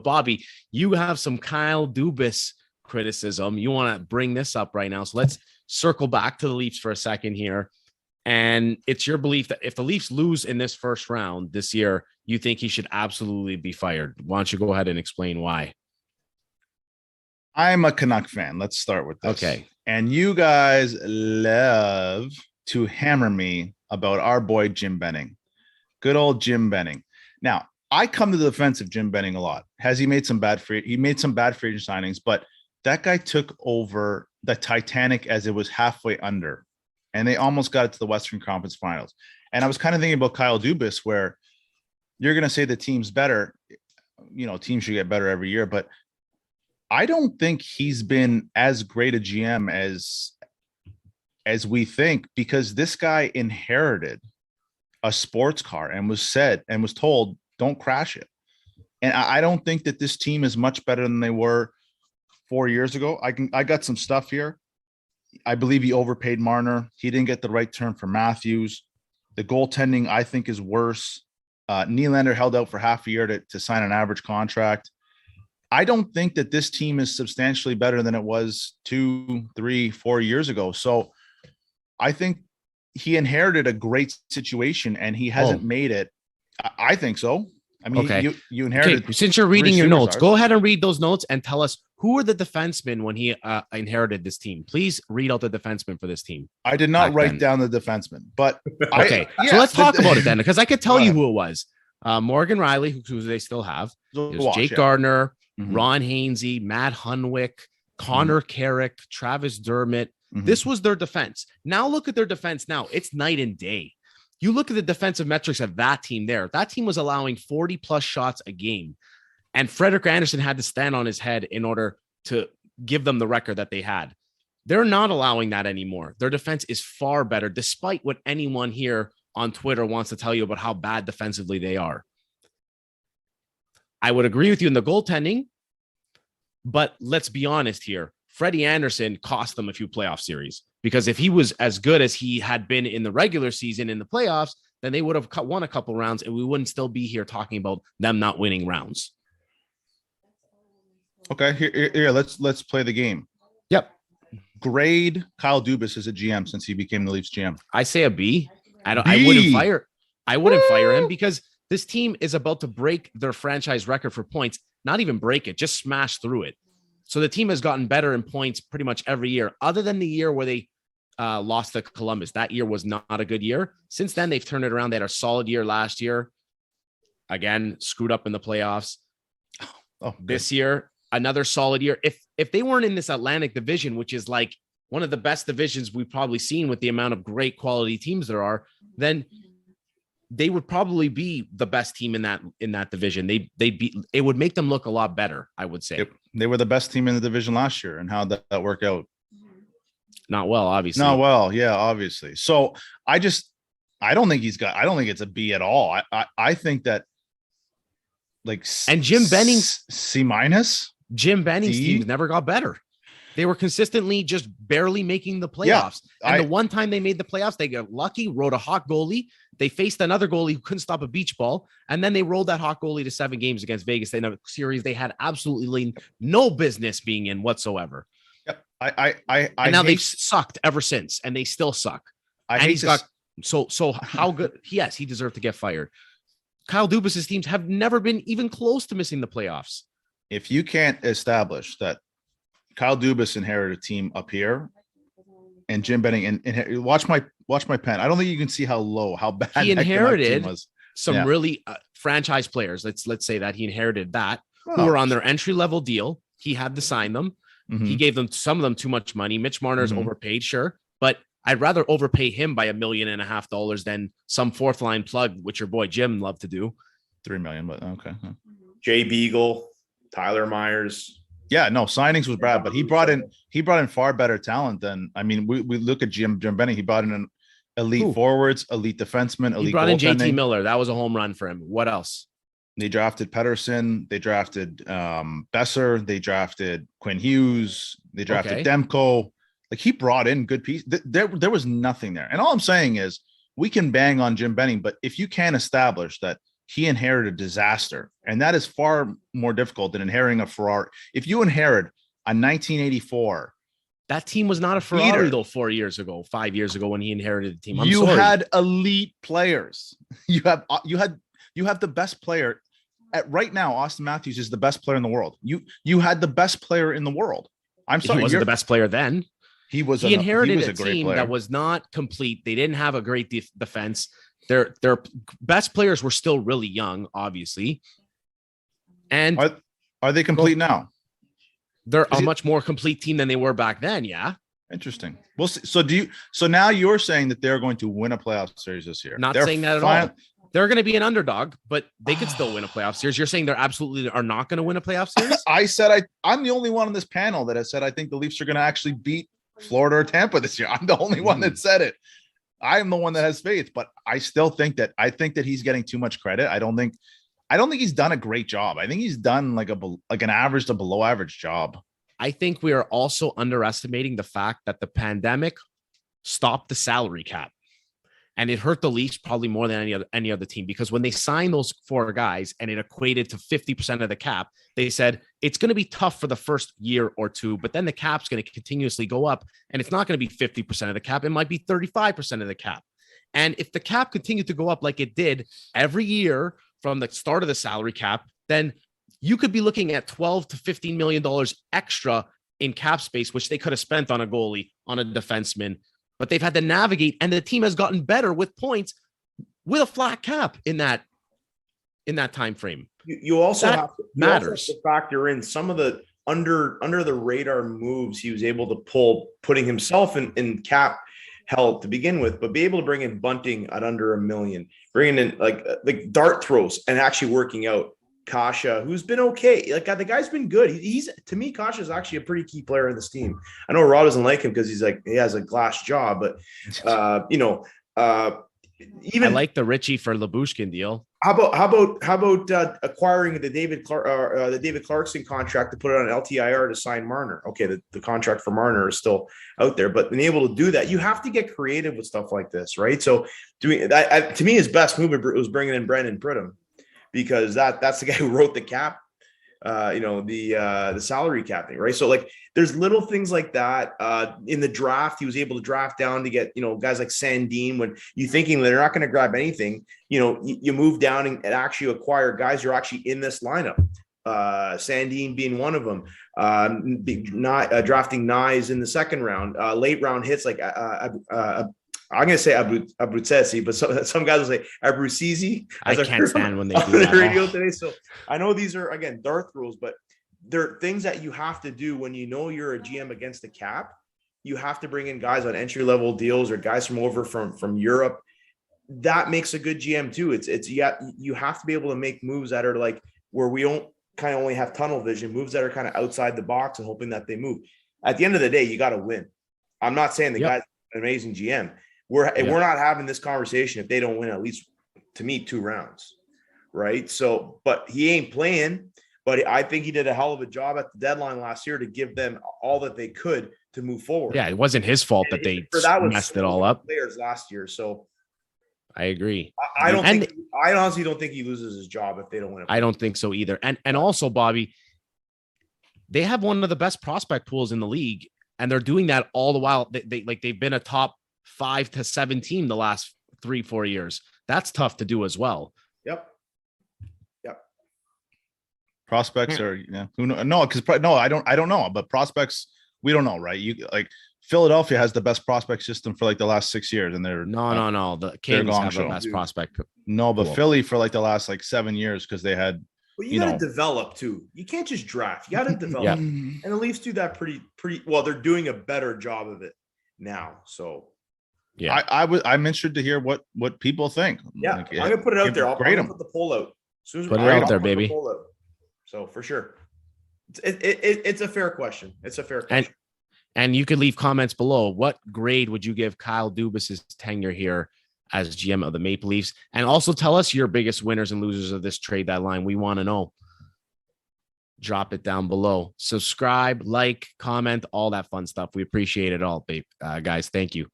Bobby, you have some Kyle Dubas criticism. You want to bring this up right now. So let's circle back to the Leafs for a second here. And it's your belief that if the Leafs lose in this first round this year, you think he should absolutely be fired. Why don't you go ahead and explain why? I'm a Canuck fan. Let's start with this. Okay. And you guys love to hammer me about our boy Jim Benning. Good old Jim Benning. Now, I come to the defense of Jim Benning a lot. Has he made some bad free agent signings, but that guy took over the Titanic as it was halfway under, and they almost got it to the Western Conference Finals. And I was kind of thinking about Kyle Dubas, where you're going to say the team's better. You know, teams should get better every year, but I don't think he's been as great a GM as we think, because this guy inherited a sports car and was told, don't crash it. And I don't think that this team is much better than they were 4 years ago. I got some stuff here. I believe he overpaid Marner. He didn't get the right term for Matthews. The goaltending, I think, is worse. Nylander held out for half a year to sign an average contract. I don't think that this team is substantially better than it was 2, 3, 4 years ago. So I think he inherited a great situation and he hasn't made it. I think so. I mean, okay. you inherited. Okay. Since you're reading your notes, go ahead and read those notes and tell us who are the defensemen when he inherited this team. Please read out the defensemen for this team. I did not write down the defensemen, but okay. So let's talk about it then, because I could tell you who it was. Morgan Riley, who they still have. It was Jake Gardner, Ron Hainsey, Matt Hunwick, Connor Carrick, Travis Dermott. This was their defense. Now look at their defense now. It's night and day. You look at the defensive metrics of that team there. That team was allowing 40-plus shots a game. And Frederik Andersen had to stand on his head in order to give them the record that they had. They're not allowing that anymore. Their defense is far better, despite what anyone here on Twitter wants to tell you about how bad defensively they are. I would agree with you in the goaltending, but let's be honest here. Freddie Andersen cost them a few playoff series, because if he was as good as he had been in the regular season in the playoffs, then they would have won a couple rounds and we wouldn't still be here talking about them not winning rounds. Okay, here let's play the game. Yep. Grade Kyle Dubas as a GM since he became the Leafs GM. I say a B. I wouldn't fire him, because this team is about to break their franchise record for points. Not even break it, just smash through it. So the team has gotten better in points pretty much every year, other than the year where they lost to Columbus. That year was not a good year. Since then, they've turned it around. They had a solid year last year. Again, screwed up in the playoffs. This year, another solid year. If they weren't in this Atlantic division, which is like one of the best divisions we've probably seen with the amount of great quality teams there are, then they would probably be the best team in that division. It would make them look a lot better, I would say. They were the best team in the division last year, and how'd that work out? Not well, obviously. Not well, yeah, obviously. So I don't think it's a B at all. I think that Jim Benning's C-. Jim Benning's teams never got better. They were consistently just barely making the playoffs. Yeah, and the one time they made the playoffs, they got lucky, rode a hot goalie. They faced another goalie who couldn't stop a beach ball. And then they rolled that hot goalie to 7 games against Vegas in a series they had absolutely no business being in whatsoever. Yep. And now they've sucked ever since, and they still suck. So how good? Yes, he deserved to get fired. Kyle Dubas' teams have never been even close to missing the playoffs. If you can't establish that Kyle Dubas inherited a team up here, and Jim Benning and watch my pen. I don't think you can see how bad he inherited was. Some really franchise players. Let's say that he inherited that who were on their entry level deal. He had to sign them. He gave some of them too much money. Mitch Marner's overpaid, sure, but I'd rather overpay him by $1.5 million than some fourth line plug, which your boy Jim loved to do. $3 million, but okay. Jay Beagle, Tyler Myers. Yeah, no, signings was bad, but he brought in far better talent than, I mean, we look at Jim Benning. He brought in an elite forwards, elite defensemen, elite. He brought in JT Miller. That was a home run for him. What else? They drafted Pettersson. They drafted Besser. They drafted Quinn Hughes. They drafted Demko. Like, he brought in good pieces. There was nothing there. And all I'm saying is we can bang on Jim Benning, but if you can't establish that he inherited disaster. And that is far more difficult than inheriting a Ferrari. If you inherit a 1984, that team was not a Ferrari though 5 years ago when he inherited the team. You had elite players. You have the best player right now. Austin Matthews is the best player in the world. You had the best player in the world. I'm sorry, he wasn't the best player then. He inherited a team that was not complete. They didn't have a great defense. Their best players were still really young, obviously. And are they complete now? They're a much more complete team than they were back then. Yeah. Interesting. We'll see. So now you're saying that they're going to win a playoff series this year? Not saying that at all. They're going to be an underdog, but they could still win a playoff series. You're saying they're absolutely are not going to win a playoff series? I said I'm the only one on this panel that has said I think the Leafs are going to actually beat Florida or Tampa this year. I'm the only one that said it. I am the one that has faith, but I still think that he's getting too much credit. I don't think he's done a great job. I think he's done like an average to below average job. I think we are also underestimating the fact that the pandemic stopped the salary cap. And it hurt the Leafs probably more than any other team, because when they signed those 4 guys and it equated to 50% of the cap, they said it's going to be tough for the first year or two, but then the cap's going to continuously go up, and it's not going to be 50% of the cap. It might be 35% of the cap. And if the cap continued to go up like it did every year from the start of the salary cap, then you could be looking at $12 to $15 million extra in cap space, which they could have spent on a goalie, on a defenseman. But they've had to navigate, and the team has gotten better with points with a flat cap in that time frame. You also have to factor in some of the under the radar moves he was able to pull, putting himself in cap hell to begin with, but be able to bring in Bunting at under $1 million, bringing in like dart throws and actually working out. Kasha, who's been okay. Like the guy's been good. He's to me, Kasha is actually a pretty key player in this team. I know Rod doesn't like him because he has a glass jaw, but even I like the Richie for Labushkin deal. How about acquiring the David Clarkson contract to put it on LTIR to sign Marner? Okay, the contract for Marner is still out there, but being able to do that, you have to get creative with stuff like this, right? So doing that, to me, his best move was bringing in Brendan Pridham, because that's the guy who wrote the cap, the salary cap thing, right? So like there's little things like that. In the draft, he was able to draft down to get, guys like Sandin, when you're thinking they're not going to grab anything, you move down and actually acquire guys who are actually in this lineup. Sandin being one of them, drafting Nyes in the second round, late round hits like I'm going to say Abruzzese, but some guys will say Abruzzese. I can't stand when they do that. The radio today. So I know these are, again, Darth rules, but they're things that you have to do when you're a GM against the cap. You have to bring in guys on entry-level deals or guys from Europe. That makes a good GM too. You have to be able to make moves that are like where we don't kind of only have tunnel vision, moves that are kind of outside the box and hoping that they move. At the end of the day, you got to win. I'm not saying the guy's an amazing GM. We're not having this conversation if they don't win at least, to me, 2 rounds, right? So, but he ain't playing. But I think he did a hell of a job at the deadline last year to give them all that they could to move forward. Yeah, it wasn't his fault that they messed it all up. Players last year, so I agree. I honestly don't think he loses his job if they don't win. I don't think so either. And also, Bobby, they have one of the best prospect pools in the league, and they're doing that all the while. They've been a top 5 to 7 team the last 3-4 years. That's tough to do as well. Yep. Prospects are, who know? No, because I don't know, but prospects, we don't know, right? You like Philadelphia has the best prospect system for like the last 6 years, and they're no. The Kings have the best prospect. No, but Philly for like the last 7 years, because they had. Well, you got to develop too. You can't just draft. You got to develop, and the Leafs do that pretty well. They're doing a better job of it now. So. Yeah, I'm interested to hear what people think. Yeah, I'm gonna put it out there. I'll put the poll out. Put it out there, baby. So for sure, it's a fair question. It's a fair question. And you could leave comments below. What grade would you give Kyle Dubas's tenure here as GM of the Maple Leafs? And also tell us your biggest winners and losers of this trade deadline. We want to know. Drop it down below. Subscribe, like, comment, all that fun stuff. We appreciate it all, guys. Thank you.